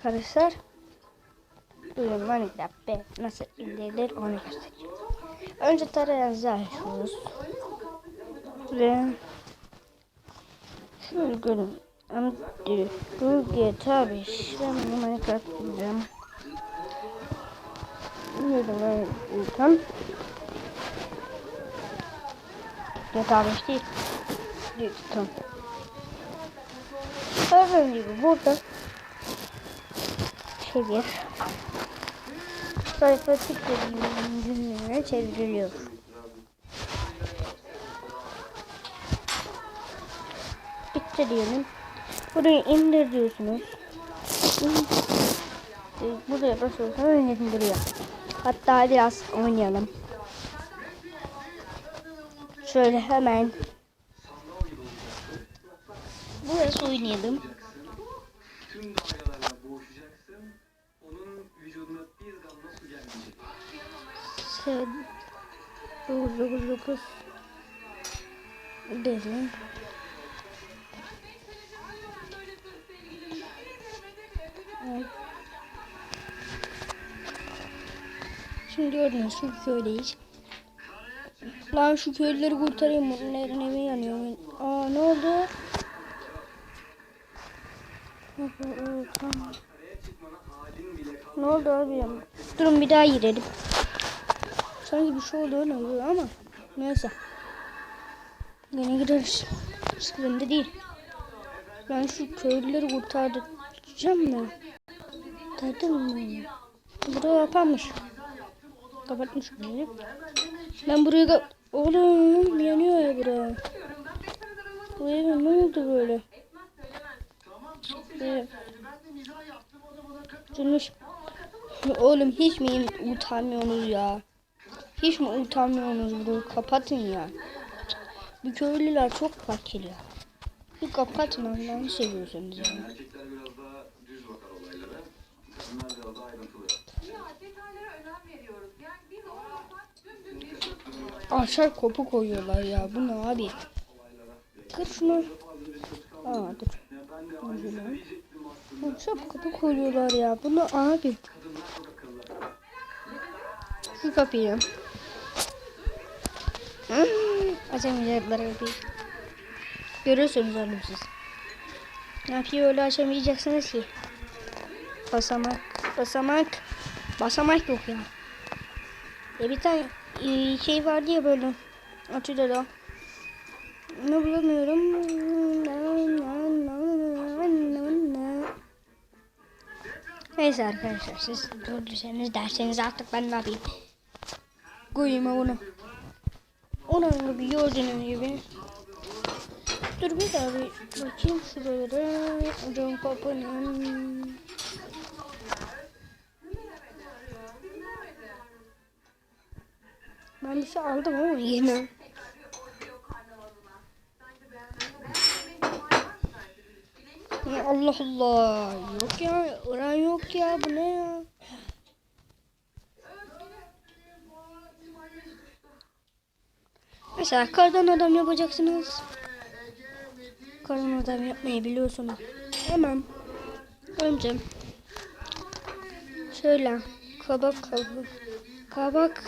arkadaşlar. Bugün Minecraft B nasıl indirilir onu göstereceğim. Önce tarayıcı açıyoruz. Ve şöyle görün. Google tabi şimdi Minecraft diyeceğim. Yürüyorum uyurken. GTA 5 değil. Tamam. Gördüğünüz gibi burada çevir. Sayfa tıkladığında çevriliyor. Bitti diyelim. Burayı indir diyorsunuz. Buraya basıyorsanız indiriyor. Hatta biraz oynayalım. Şöyle hemen burası oynayalım. Sen 999 dedim. Evet. Şimdi gördünüz şu köydeyiz. Lan şu köylüleri kurtarayım. Bunların evi yanıyor. Aa ne oldu? Ne oldu abi? Durun bir daha girelim. Sanki bir şey oldu öyle oluyor ama neyse. Yine gireriz. Sıkıntı değil. Ben şu köylüleri kurtaracağım mı? Kurtardım mı? Buraya yaparmış. Kapatmış burayı. Ben buraya oğlum yanıyor ya buraya. Buraya ne oldu böyle? Durmuş. Oğlum hiç mi utanmıyorsunuz ya? Hiç mi utanmıyorsunuz burayı? Kapatın ya. Bu köylüler çok fakir ya. Bir kapatın Allah'ını seviyorsunuz yani. Aşağı kopu koyuyorlar ya. Bu ne abi? Kır şunu. Aa dur. Aşağı kopu koyuyorlar ya. Bu ne abi? Şu kapıyı. Açamayacaklar kapıyı. Görüyorsunuz oğlum siz. Ne yapıyor öyle açamayacaksınız ki? Basamak. Basamak yok ya. Bir tane şey vardı ya böyle. Açıda da. Ne bulamıyorum. Neyse arkadaşlar siz gördüyseniz derseniz artık ben ne yapayım. Koyayım onu. Onun gibi gördüğünüz gibi. Dur bir daha bir bakayım şuralara. Cam kapının. Ben bir şey aldım ama yine. Allah Allah. Yok ya. Oran yok ya. Bu ne ya? Mesela kardan adam yapacaksınız. Kardan adam yapmayı biliyorsunuz. Hemen. Önce. Şöyle. Kabak. Kabak.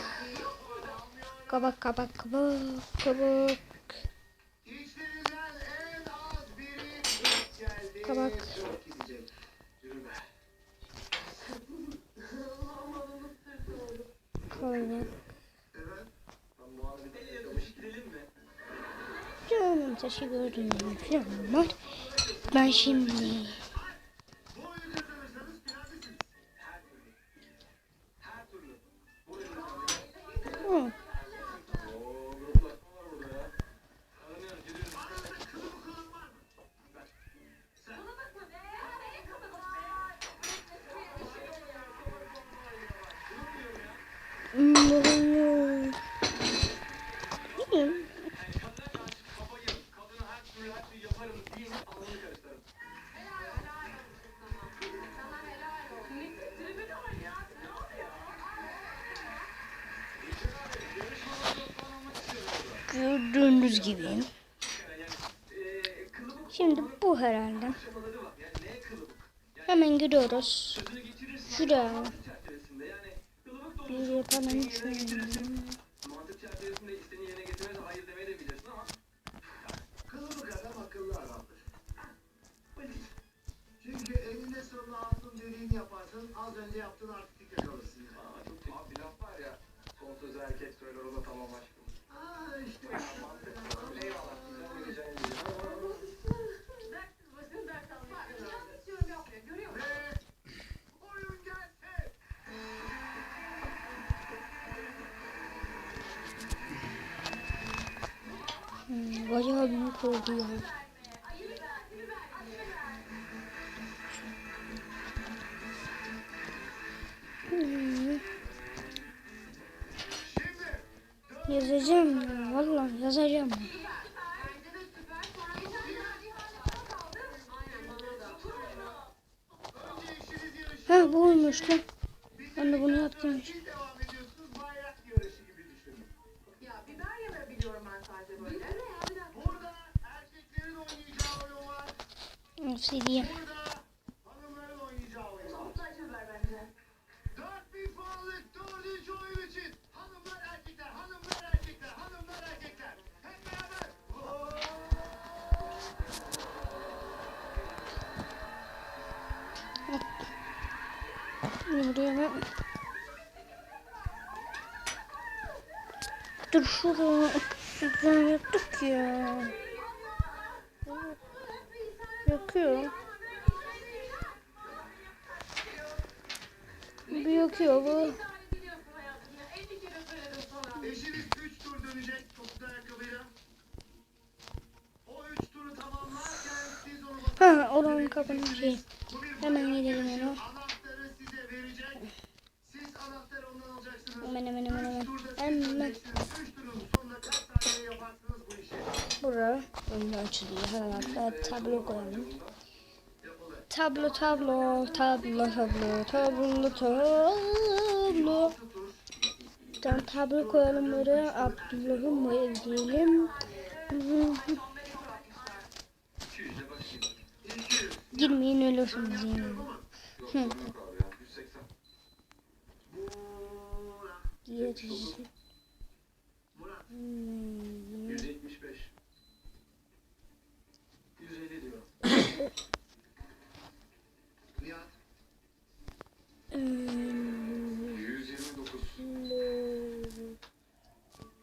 Canım taşı gördüğüm gibi var. Ben şimdi gördüğünüz gibi. Şimdi bu herhalde. Hemen gidiyoruz. Şuraya. Bir yapalım şunu. Mantık çerçevesinde istediğin yerine getirmez hayır demeyi de bilirsin ama kılıbık adam akıllı adamdır. Çünkü eninde sonunda altın dediğini yaparsın, az önce yaptığın artistik yakalırsın. Çok tuhaf bir laf var ya, son sözü erkek söyler o da tamam aşkım. İşte mantık. Eyvallah. Sen diyeceğin gibi. Dertsiz başın dert almak. Yanlış yorum yapmıyor, görüyor musun? Ve oyun gelsin. Bayağı büyük oldu ya. Yazacağım ya. Vallahi yazacağım. Ha buymuş lan. Ben de bunu yaptım. Ya biber yeme biliyorum ben sadece böyle. Burada erkeklerin oynayacağı oyun var. Nasıl diyeyim? Burada hanımların oynayacağı oyun var. Çok da acı biber bence. 4000 puanlık dördüncü oyun için hanımlar erkekler, hanımlar erkekler, hanımlar erkekler. Hep beraber. Buraya ben... Dur şuraya. Güzel yaptık ya. Yakıyor. Bir yakıyor bu. Eşiniz 3 tur dönecek topuklu ayakkabıyla. O 3 turu tamamlarken siz onu Ha oranın kapının şeyi. Hemen gidelim ona. anahtarı size verecek. Siz anahtarı ondan alacaksınız. Hemen. Turda Hemen. siz 3 turun sonunda kaç saniye yaparsınız bu işi? Bura önce açılıyor. Hemen hatta tablo koyalım. Yapılır. Tablo. Tam tablo koyalım buraya. Abdullah'ı diyelim. 200'le başlayalım. 200. Girmeyin ölürsünüz yine. Hı. Diğer. Murat. 175. 150 diyor. Nihat. 129.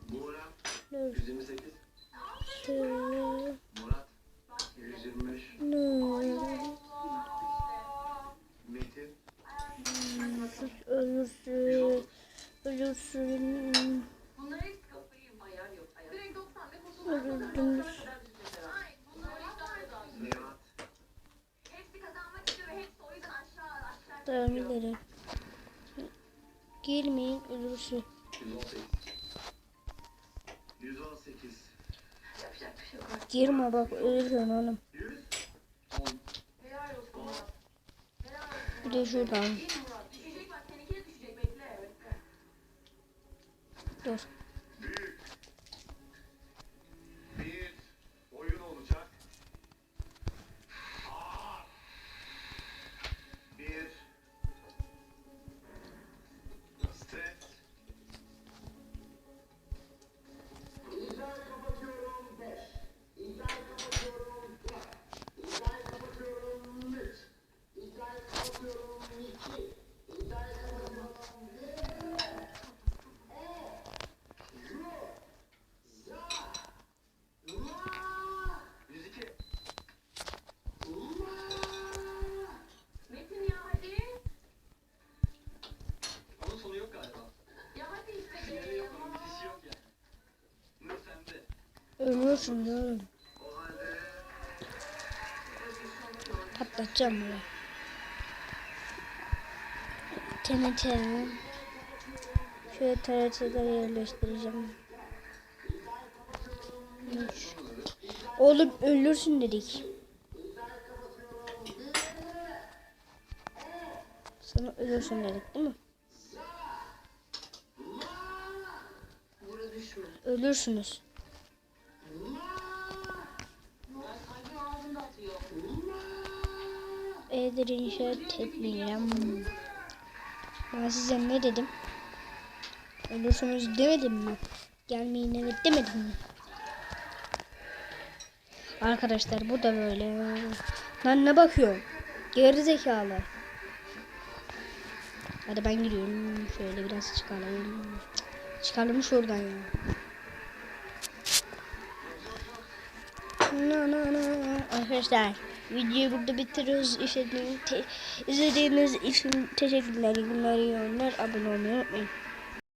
Buğra. 128. Murat. 125. Metin. Ölürsün. Bunlar hep kafayı ayar yok. Direkt 90 ve Ölürdünüz. Nihat. Hepsi kazanmak istiyor ve hepsi o yüzden aşağı. Devam edelim. Girmeyin ölürsün. 118. 118. Yapacak bir şey yok. Girme bak ölürsün oğlum. 100. 10. Helal olsun Murat. Helal olsun. Bir de şuradan. İyi Murat. Düşecek bak seninki de düşecek. Bekle. Dur. Büyük bir oyun olacak. Ağır bir stres. İntihar kapatıyorum 5. İntihar kapatıyorum 4. İntihar kapatıyorum 3. İntihar kapatıyorum 2. İntihar kapatıyorum 1. Metin ya hadi. Onun sonu yok galiba. Ya hadi işte Finali be. yok, onun bitişi yok ya. Nur sende. Ölürsün oğlum. O halde Patlatacağım bunu. TNT'ni şöyle TRT'de yerleştireceğim. Oğlum ölürsün dedik. Sana ölürsün dedik değil mi? Burada düşme. Ölürsünüz. Ben sanki ağzında atıyor. Eğer inşaat etmeyeceğim. Ben size ne dedim? Ölürsünüz demedim mi? Gelmeyin evet demedim mi? Arkadaşlar bu da böyle. Lan ne bakıyorum? Geri zekalı. Hadi ben gidiyorum. Şöyle biraz çıkalım. Çıkalım şuradan ya. Arkadaşlar videoyu burada bitiriyoruz. İzlediğiniz için teşekkürler. İyi günler, iyi oyunlar. Abone olmayı unutmayın.